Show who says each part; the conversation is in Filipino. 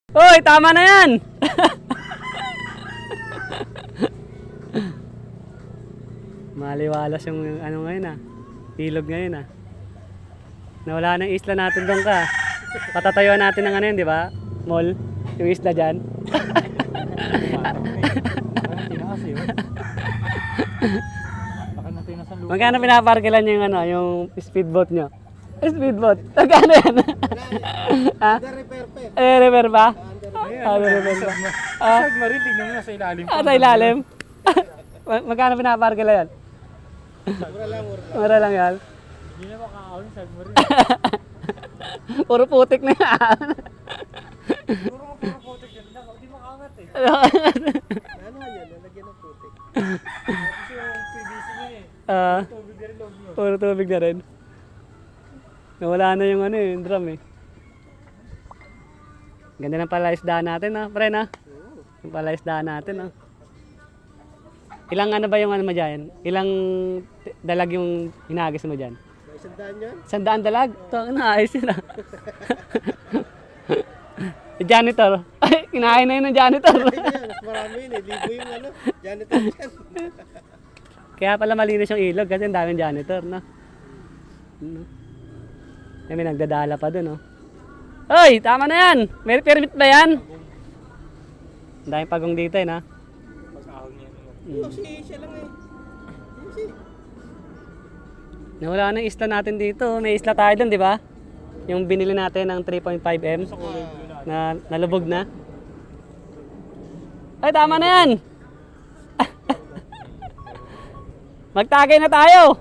Speaker 1: Hoy, tama na yan! Maliwalas yung ano ngayon ah. Ilog ngayon ah. Nawala ng isla natin doon ka. Patatayuan natin ng ano yun, di ba? Mall. Yung isla dyan. Magkano pinaparkilan nyo yung ano, yung speedboat nyo? Speedboat. Magkano yan? Ha? Repair pa? Repair pa.
Speaker 2: Submarine, tignan mo na sa ilalim.
Speaker 1: Sa ilalim? Magkano pinaparkilan yan? Mura lang yan.
Speaker 2: Hindi na makakawin sa submarine.
Speaker 1: Puro putik na yan.
Speaker 2: Puro putik yan. Hindi makaangat eh.
Speaker 3: Ano yan? Nalagyan ng putik.
Speaker 2: Kasi yung PVC niya eh. Tubig na rin loob nyo.
Speaker 1: Puro tubig na rin. Nawala na yung ano yung drum eh. Ganda ng palaisdaan natin ha, pre na. Yung palaisdaan natin ha. Ilang ano ba yung ano mo dyan? Ilang dalag yung hinagis mo dyan?
Speaker 3: May sandaan yan?
Speaker 1: 100 dalag? Ito, naayos yun ah. Janitor. Ay, kinain na yun ng janitor.
Speaker 3: Ayan, mas marami yun eh. Libo yung ano, janitor dyan.
Speaker 1: Kaya pala malinis yung ilog kasi ang daming janitor, no? Ano? Eh, may nagdadala pa dun, no? Hoy, tama na yan! May permit ba yan? Ang daming pagong dito, eh, na?
Speaker 2: Pag-ahon niya.
Speaker 3: Yung siya lang eh. Yung si.
Speaker 1: Nawala na yung isla natin dito. May isla tayo dun, di ba? Yung binili natin ng 3.5M na nalubog na. Ay, tama na yan! Magtagay na tayo!